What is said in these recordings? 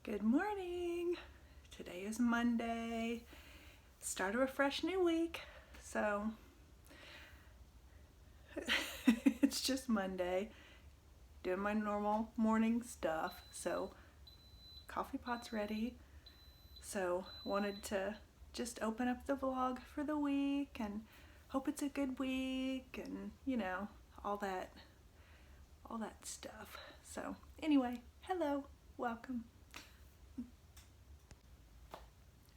Good morning. Today is Monday, start of a fresh new week. So it's just Monday, doing my normal morning stuff. So coffee pot's ready. So wanted to just open up the vlog for the week and hope it's a good week and all that stuff. So anyway, hello, welcome.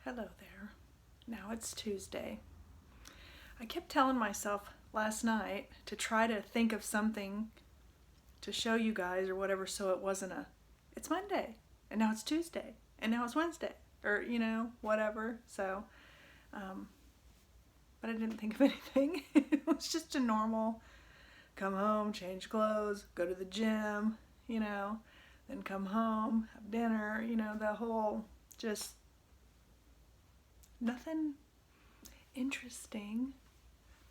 Hello there. Now it's Tuesday. I kept telling myself last night to try to think of something to show you guys or whatever, so it wasn't it's Monday and now it's Tuesday and now it's Wednesday or whatever. So but I didn't think of anything. It was just a normal come home, change clothes, go to the gym, then come home, have dinner, the whole just nothing interesting.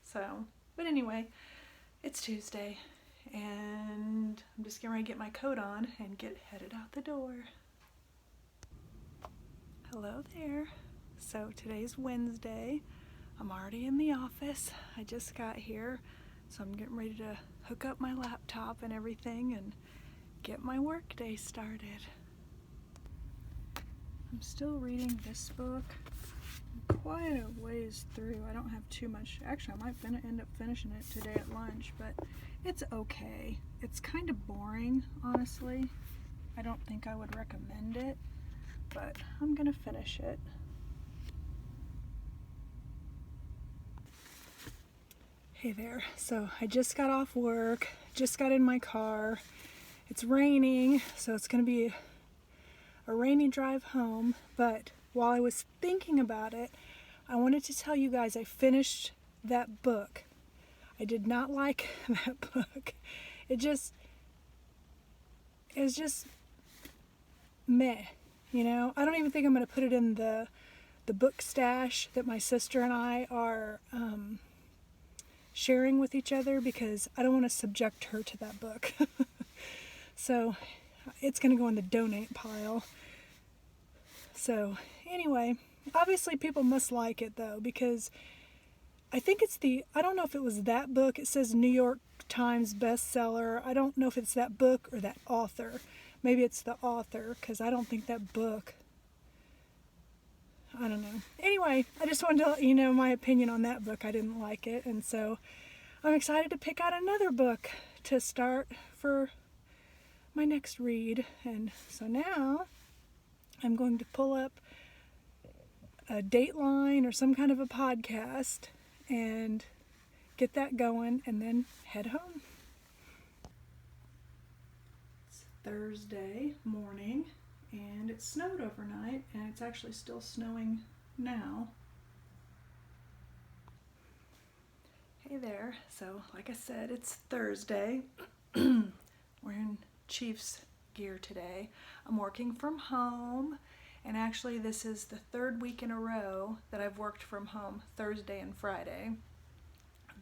So, but anyway, it's Tuesday and I'm just getting ready to get my coat on and get headed out the door. Hello there. So today's Wednesday. I'm already in the office. I just got here, so I'm getting ready to hook up my laptop and everything and get my work day started. I'm still reading this book. Quite a ways through. I don't have too much. Actually, I might end up finishing it today at lunch, but it's okay. It's kind of boring, honestly. I don't think I would recommend it, but I'm gonna finish it. Hey there. So I just got off work, just got in my car. It's raining, so it's gonna be a rainy drive home, but while I was thinking about it, I wanted to tell you guys I finished that book. I did not like that book. It was just meh, I don't even think I'm going to put it in the book stash that my sister and I are sharing with each other because I don't want to subject her to that book. So it's going to go in the donate pile. So anyway, obviously people must like it though, because I think I don't know if it was that book. It says New York Times bestseller. I don't know if it's that book or that author. Maybe it's the author, because I don't think that book, I don't know. Anyway, I just wanted to let you know my opinion on that book. I didn't like it, and so I'm excited to pick out another book to start for my next read. And so now I'm going to pull up a Dateline or some kind of a podcast and get that going and then head home. It's Thursday morning and it snowed overnight and it's actually still snowing now. Hey there. So like I said, it's Thursday. We're in Chiefs gear today. I'm working from home. And actually this is the third week in a row that I've worked from home, Thursday and Friday.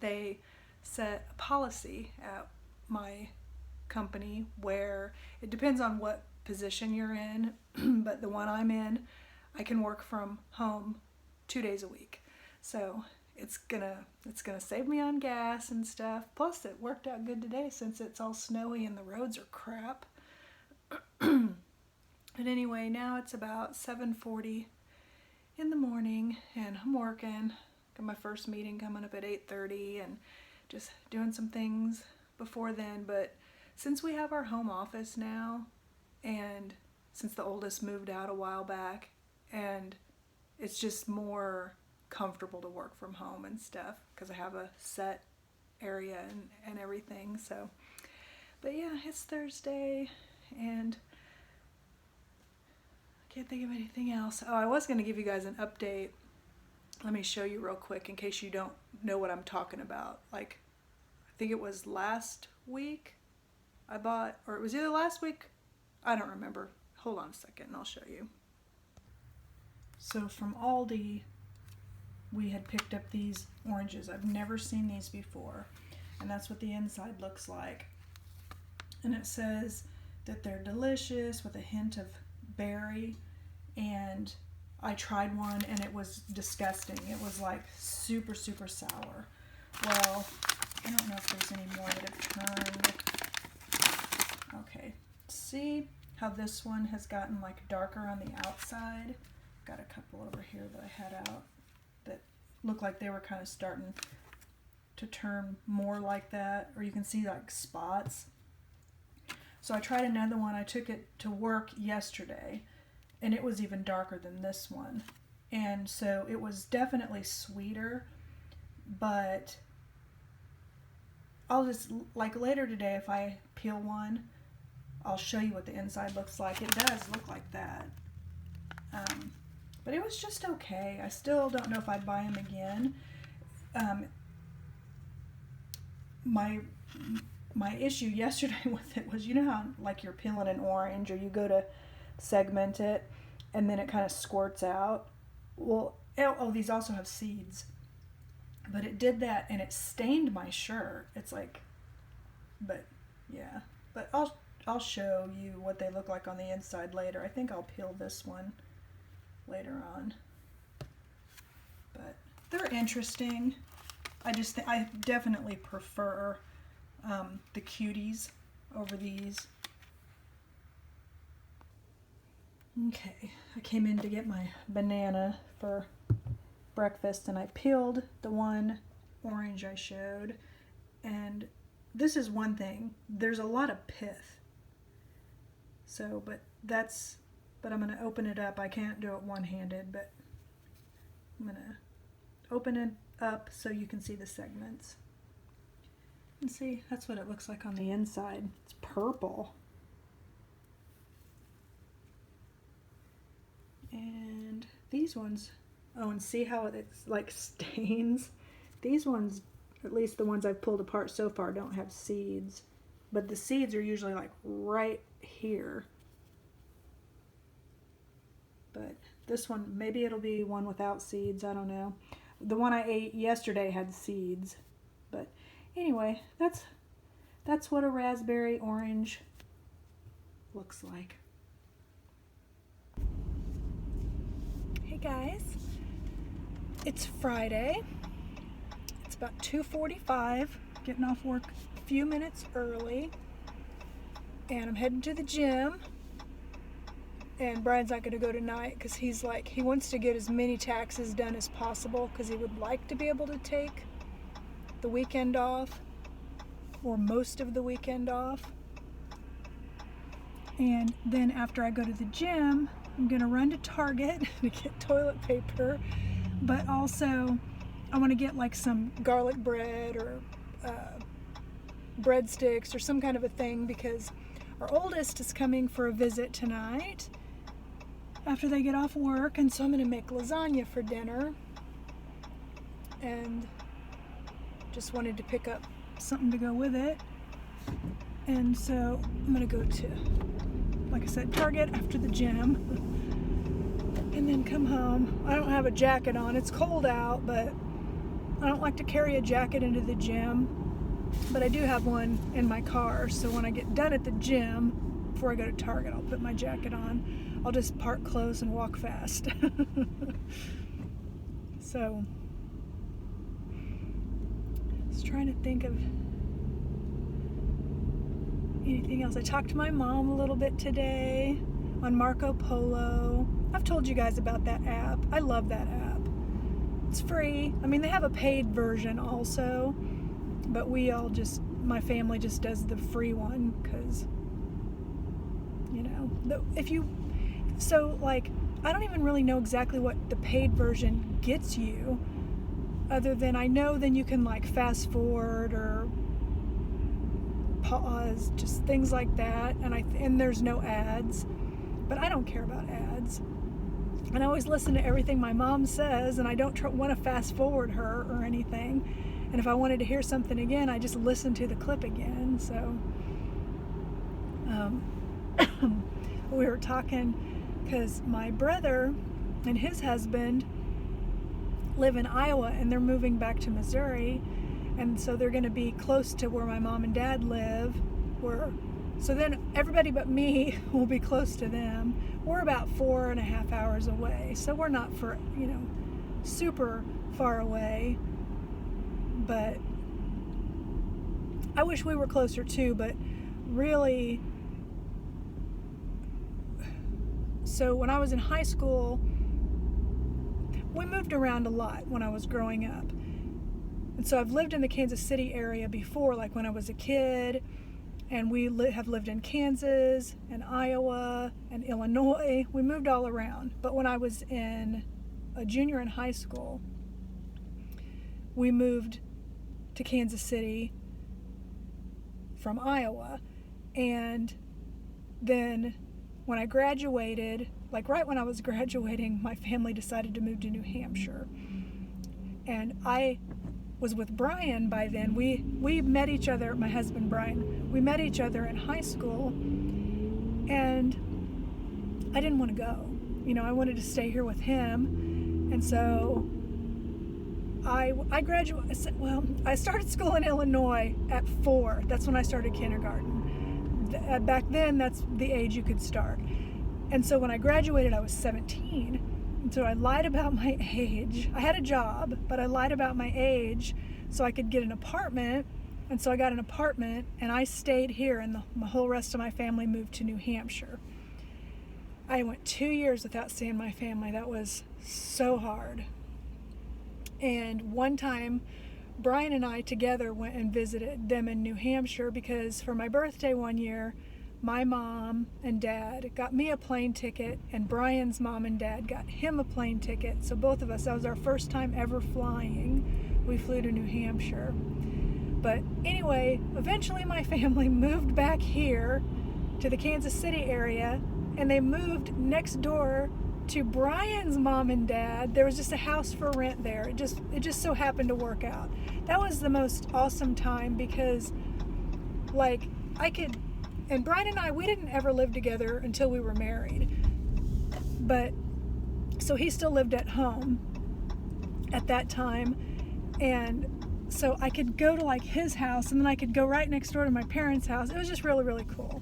They set a policy at my company where it depends on what position you're in, but the one I'm in, I can work from home 2 days a week. So it's gonna save me on gas and stuff. Plus it worked out good today since it's all snowy and the roads are crap. But anyway, now it's about 7:40 in the morning and I'm working. Got my first meeting coming up at 8:30 and just doing some things before then. But since we have our home office now and since the oldest moved out a while back, and it's just more comfortable to work from home and stuff because I have a set area and everything. So, but yeah, it's Thursday and can't think of anything else. Oh, I was going to give you guys an update. Let me show you real quick in case you don't know what I'm talking about. Like, I think it was last week I bought, or it was either last week, I don't remember. Hold on a second and I'll show you. So from Aldi, we had picked up these oranges. I've never seen these before. And that's what the inside looks like. And it says that they're delicious with a hint of berry, and I tried one and it was disgusting. It was like super, super sour. Well, I don't know if there's any more that have turned. Okay, see how this one has gotten like darker on the outside? Got a couple over here that I had out that look like they were kind of starting to turn more like that, or you can see like spots. So I tried another one. I took it to work yesterday and it was even darker than this one. And so it was definitely sweeter, but I'll just, like later today, if I peel one, I'll show you what the inside looks like. It does look like that. But it was just okay. I still don't know if I'd buy them again. My issue yesterday with it was, you know how like you're peeling an orange or you go to segment it and then it kind of squirts out? Well, oh, these also have seeds. But it did that and it stained my shirt. It's like, but yeah. But I'll show you what they look like on the inside later. I think I'll peel this one later on. But they're interesting. I definitely prefer the cuties over these. Okay, I came in to get my banana for breakfast and I peeled the one orange I showed, and this is one thing, there's a lot of pith. So, but I'm going to open it up. I can't do it one-handed, but I'm going to open it up so you can see the segments. And see, that's what it looks like on the inside. It's purple. And these ones, oh, and see how it's like stains? These ones, at least the ones I've pulled apart so far, don't have seeds. But the seeds are usually like right here. But this one, maybe it'll be one without seeds, I don't know. The one I ate yesterday had seeds. But anyway, that's what a raspberry orange looks like. Hey guys, it's Friday. It's about 2:45, getting off work a few minutes early, and I'm heading to the gym. And Brian's not going to go tonight because he wants to get as many taxes done as possible because he would like to be able to take the weekend off, or most of the weekend off. And then after I go to the gym, I'm going to run to Target to get toilet paper, but also I want to get like some garlic bread or breadsticks or some kind of a thing, because our oldest is coming for a visit tonight after they get off work, and so I'm going to make lasagna for dinner, and just wanted to pick up something to go with it. And so I'm going to go to, like I said, Target after the gym, and then come home. I don't have a jacket on. It's cold out, but I don't like to carry a jacket into the gym, but I do have one in my car, so when I get done at the gym, before I go to Target, I'll put my jacket on. I'll just park close and walk fast. So, I was trying to think of anything else. I talked to my mom a little bit today on Marco Polo. I've told you guys about that app. I love that app. It's free. I mean, they have a paid version also, but my family just does the free one because, you know, I don't even really know exactly what the paid version gets you, other than I know then you can like fast forward or pause, just things like that, and there's no ads, but I don't care about ads, and I always listen to everything my mom says, and I don't want to fast forward her or anything, and if I wanted to hear something again, I just listen to the clip again. So we were talking because my brother and his husband live in Iowa and they're moving back to Missouri, and so they're going to be close to where my mom and dad live, where So then everybody but me will be close to them. We're about 4.5 hours away, so we're not for, super far away. But I wish we were closer too, but really, so when I was in high school, we moved around a lot when I was growing up. And so I've lived in the Kansas City area before, like when I was a kid, and we have lived in Kansas and Iowa and Illinois. We moved all around. But when I was a junior in high school, we moved to Kansas City from Iowa. And then when I graduated, like right when I was graduating, my family decided to move to New Hampshire. And I was with Brian by then. We met each other, my husband Brian, we met each other in high school, and I didn't want to go. I wanted to stay here with him. And so I graduated, well, I started school in Illinois at 4. That's when I started kindergarten. Back then, that's the age you could start. And so when I graduated, I was 17. And so I lied about my age. I had a job, but I lied about my age so I could get an apartment. And so I got an apartment, and I stayed here, and the whole rest of my family moved to New Hampshire. I went 2 years without seeing my family. That was so hard. And one time, Brian and I together went and visited them in New Hampshire because for my birthday one year, my mom and dad got me a plane ticket, and Brian's mom and dad got him a plane ticket. So both of us, that was our first time ever flying. We flew to New Hampshire. But anyway, eventually my family moved back here to the Kansas City area, and they moved next door to Brian's mom and dad. There was just a house for rent there. It just so happened to work out. That was the most awesome time because and Brian and I, we didn't ever live together until we were married. But, so he still lived at home at that time. And so I could go to his house, and then I could go right next door to my parents' house. It was just really, really cool.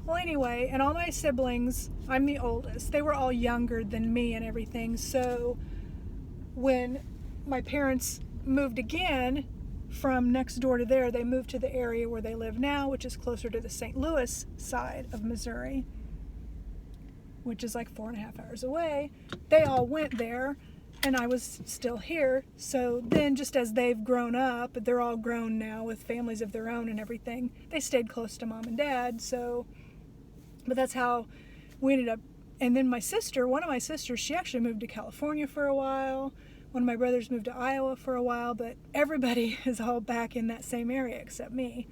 Well, anyway, and all my siblings, I'm the oldest. They were all younger than me and everything. So when my parents moved again, from next door to there, they moved to the area where they live now, which is closer to the St. Louis side of Missouri, which is 4.5 hours away. They all went there, and I was still here. So then, just as they've grown up, they're all grown now with families of their own and everything, they stayed close to mom and dad. So, but that's how we ended up. And then one of my sisters, she actually moved to California for a while. One of my brothers moved to Iowa for a while, but everybody is all back in that same area except me.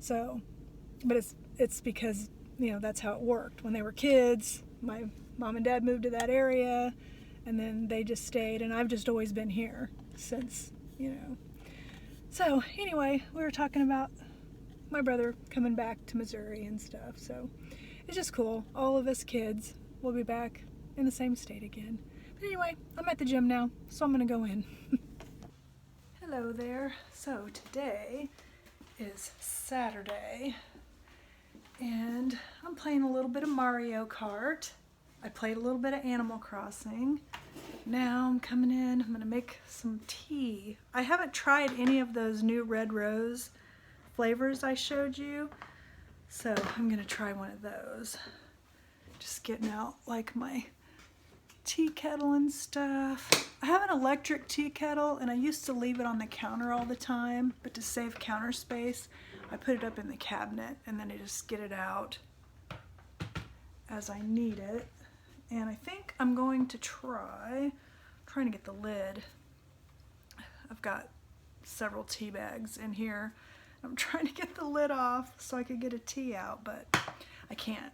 So, but it's because, that's how it worked. When they were kids, my mom and dad moved to that area, and then they just stayed, and I've just always been here since, So, anyway, we were talking about my brother coming back to Missouri and stuff, so it's just cool. All of us kids will be back in the same state again. Anyway, I'm at the gym now, so I'm going to go in. Hello there. So today is Saturday, and I'm playing a little bit of Mario Kart. I played a little bit of Animal Crossing. Now I'm coming in. I'm going to make some tea. I haven't tried any of those new Red Rose flavors I showed you, so I'm going to try one of those. Just getting out my tea kettle and stuff. I have an electric tea kettle, and I used to leave it on the counter all the time, but to save counter space, I put it up in the cabinet, and then I just get it out as I need it. And I think I'm going to trying to get the lid. I've got several tea bags in here. I'm trying to get the lid off so I could get a tea out, but I can't.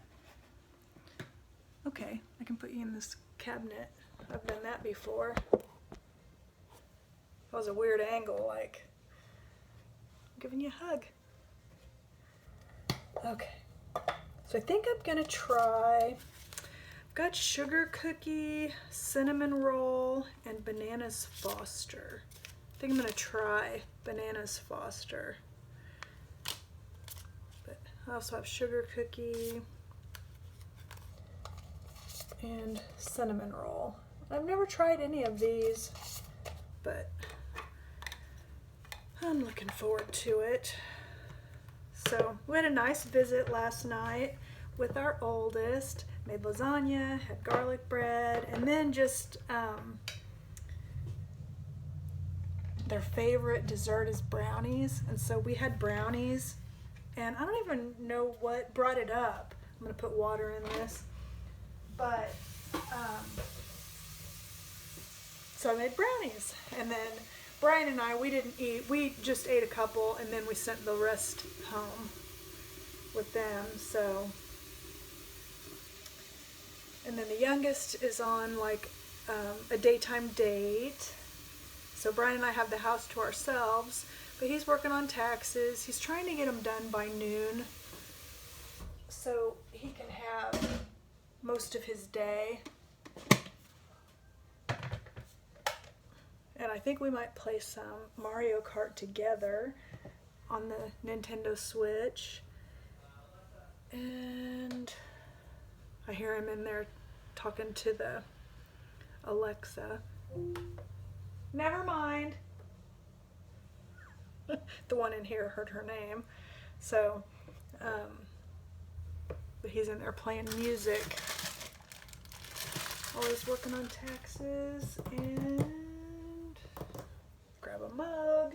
Okay, I can put you in this cabinet. I've done that before. That was a weird angle, I'm giving you a hug. Okay, so I think I'm gonna try, I've got sugar cookie, cinnamon roll, and bananas Foster. I think I'm gonna try bananas Foster. But I also have sugar cookie and cinnamon roll. I've never tried any of these, but I'm looking forward to it. So we had a nice visit last night with our oldest. Made lasagna, had garlic bread, and then just their favorite dessert is brownies. And so we had brownies, and I don't even know what brought it up. I'm gonna put water in this. But, so I made brownies, and then Brian and I, we didn't eat, we just ate a couple, and then we sent the rest home with them, so. And then the youngest is on like a daytime date, so Brian and I have the house to ourselves, but he's working on taxes. He's trying to get them done by noon, so he can have most of his day. And I think we might play some Mario Kart together on the Nintendo Switch. And I hear him in there talking to the Alexa. Never mind. The one in here heard her name. So, but he's in there playing music while he's working on taxes. And grab a mug.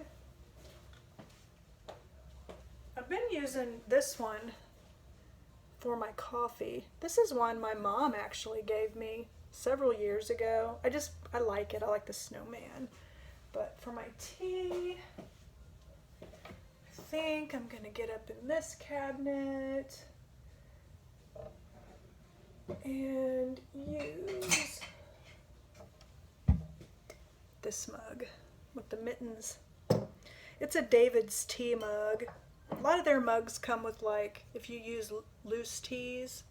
I've been using this one for my coffee. This is one my mom actually gave me several years ago. I like it. I like the snowman. But for my tea, I think I'm gonna get up in this cabinet and use this mug with the mittens. It's a David's tea mug. A lot of their mugs come with, like, if you use loose teas,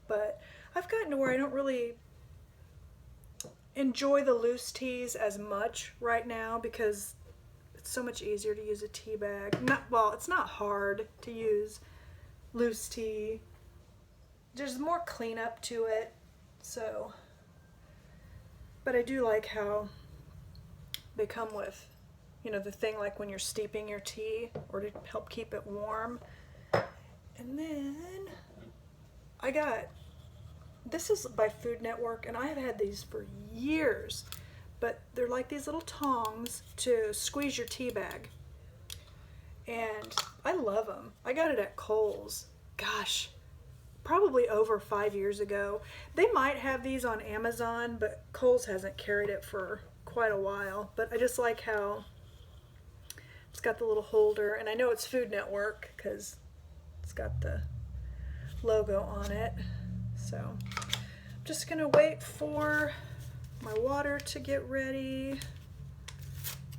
but I've gotten to where I don't really enjoy the loose teas as much right now because it's so much easier to use a tea bag. It's not hard to use loose tea. There's more cleanup to it, so. But I do like how they come with, the thing like when you're steeping your tea or to help keep it warm. And then this is by Food Network, and I have had these for years, but they're like these little tongs to squeeze your tea bag. And I love them. I got it at Kohl's. Gosh, probably over 5 years ago. They might have these on Amazon, but Kohl's hasn't carried it for quite a while. But I just like how it's got the little holder, and I know it's Food Network because it's got the logo on it. So I'm just gonna wait for my water to get ready.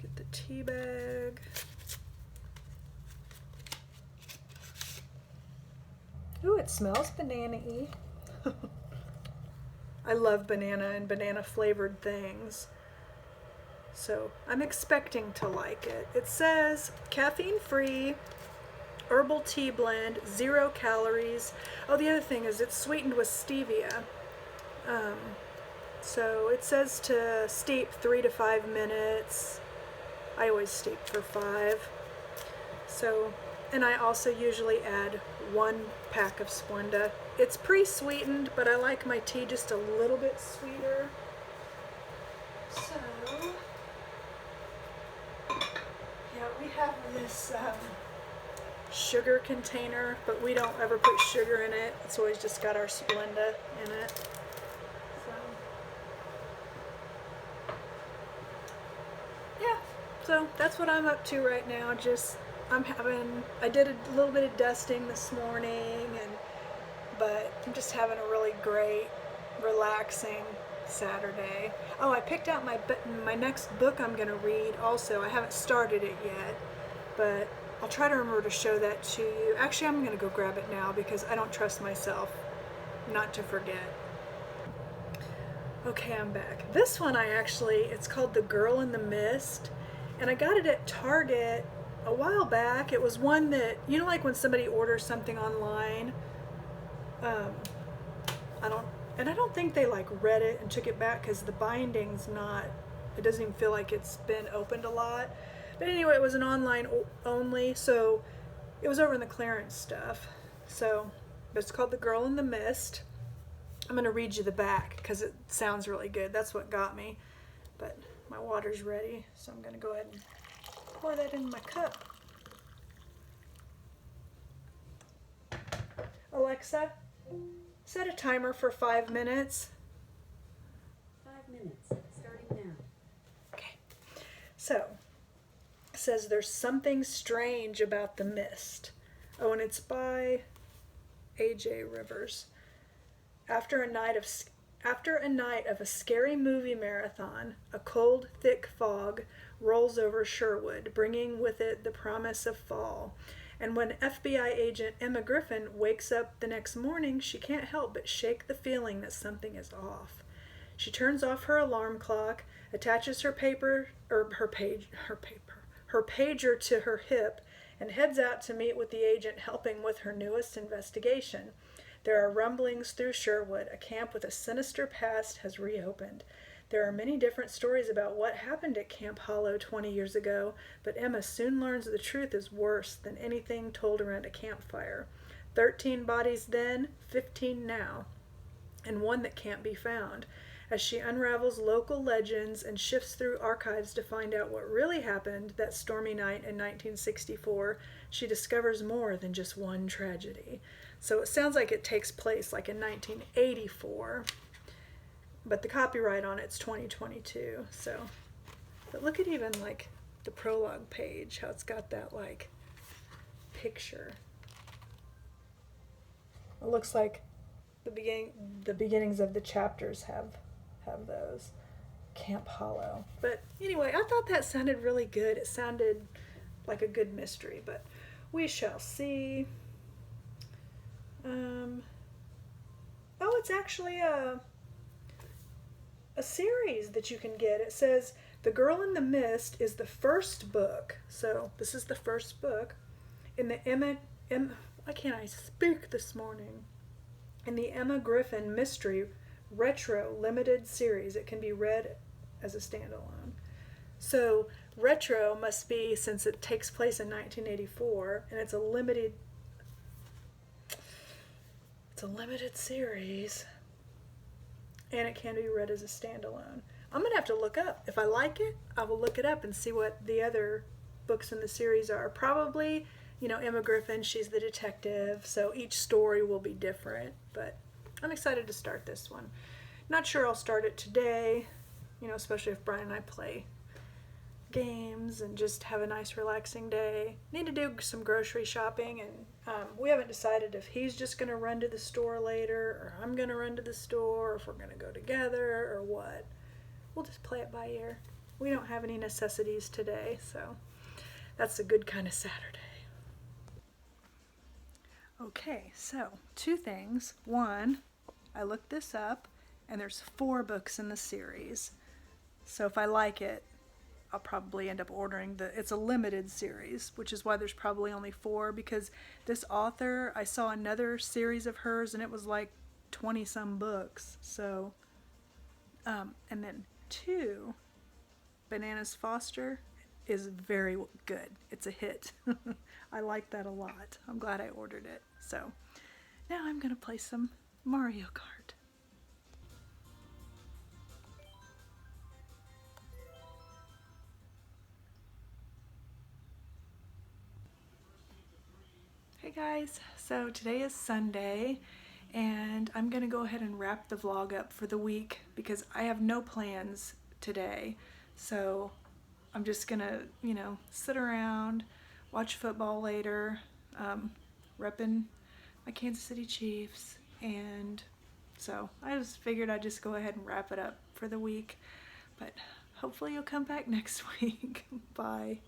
Get the tea bag. Ooh, it smells banana-y. I love banana and banana flavored things. So I'm expecting to like it. It says caffeine-free, herbal tea blend, 0 calories. Oh, the other thing is it's sweetened with stevia. So it says to steep 3 to 5 minutes. I always steep for 5. So, and I also usually add 1 pack of Splenda. It's pre-sweetened, but I like my tea just a little bit sweeter. So, yeah, we have this sugar container, but we don't ever put sugar in it. It's always just got our Splenda in it. So, yeah, so that's what I'm up to right now. I did a little bit of dusting this morning, but I'm just having a really great, relaxing Saturday. Oh, I picked out my next book I'm going to read also. I haven't started it yet, but I'll try to remember to show that to you. Actually, I'm going to go grab it now because I don't trust myself not to forget. Okay, I'm back. This one it's called The Girl in the Mist, and I got it at Target a while back. It was one that, you know, like when somebody orders something online, um, I don't, and I don't think they like read it and took it back because the binding's not, it doesn't even feel like it's been opened a lot. But anyway, it was an online only, so it was over in the clearance stuff. So, but it's called The Girl in the Mist. I'm going to read you the back because it sounds really good. That's what got me. But my water's ready, so I'm going to go ahead and pour that in my cup. Alexa, set a timer for 5 minutes. 5 minutes, starting now. Okay. So, it says there's something strange about the mist. Oh, and it's by A.J. Rivers. After a night of a scary movie marathon, a cold, thick fog rolls over Sherwood, bringing with it the promise of fall. And when FBI agent Emma Griffin wakes up the next morning, she can't help but shake the feeling that something is off. She turns off her alarm clock, attaches her pager to her hip, and heads out to meet with the agent helping with her newest investigation. There are rumblings through Sherwood. A camp with a sinister past has reopened. There are many different stories about what happened at Camp Hollow 20 years ago, but Emma soon learns the truth is worse than anything told around a campfire. 13 bodies then, 15 now, and one that can't be found. As she unravels local legends and shifts through archives to find out what really happened that stormy night in 1964, she discovers more than just one tragedy. So it sounds like it takes place like in 1984, but the copyright on it's 2022. So, but look at even like the prologue page, how it's got that like picture. It looks like the beginnings of the chapters have those. Camp Hollow. But anyway, I thought that sounded really good. It sounded like a good mystery, but we shall see. Oh, it's actually a series that you can get. It says The Girl in the Mist is the first book. So this is the first book in the why can't I speak this morning? In the Emma Griffin Mystery Retro Limited Series. It can be read as a standalone. So retro must be, since it takes place in 1984 and it's a limited series, and it can be read as a standalone. I'm going to have to look up. If I like it, I will look it up and see what the other books in the series are. Probably, you know, Emma Griffin, she's the detective, so each story will be different, but I'm excited to start this one. Not sure I'll start it today, you know, especially if Brian and I play games and just have a nice relaxing day. Need to do some grocery shopping, and we haven't decided if he's just going to run to the store later or I'm going to run to the store, or if we're going to go together or what. We'll just play it by ear. We don't have any necessities today, so that's a good kind of Saturday. Okay, so 2 things. One, I looked this up and there's 4 books in the series. So if I like it, I'll probably end up ordering it's a limited series, which is why there's probably only 4, because this author, I saw another series of hers and it was like 20 some books. So, and then 2, Bananas Foster is very good. It's a hit. I like that a lot. I'm glad I ordered it. So now I'm going to play some Mario Kart. Hey guys, so today is Sunday and I'm gonna go ahead and wrap the vlog up for the week because I have no plans today. So I'm just gonna, you know, sit around, watch football later, repping my Kansas City Chiefs, and so I just figured I'd just go ahead and wrap it up for the week. But hopefully you'll come back next week. Bye.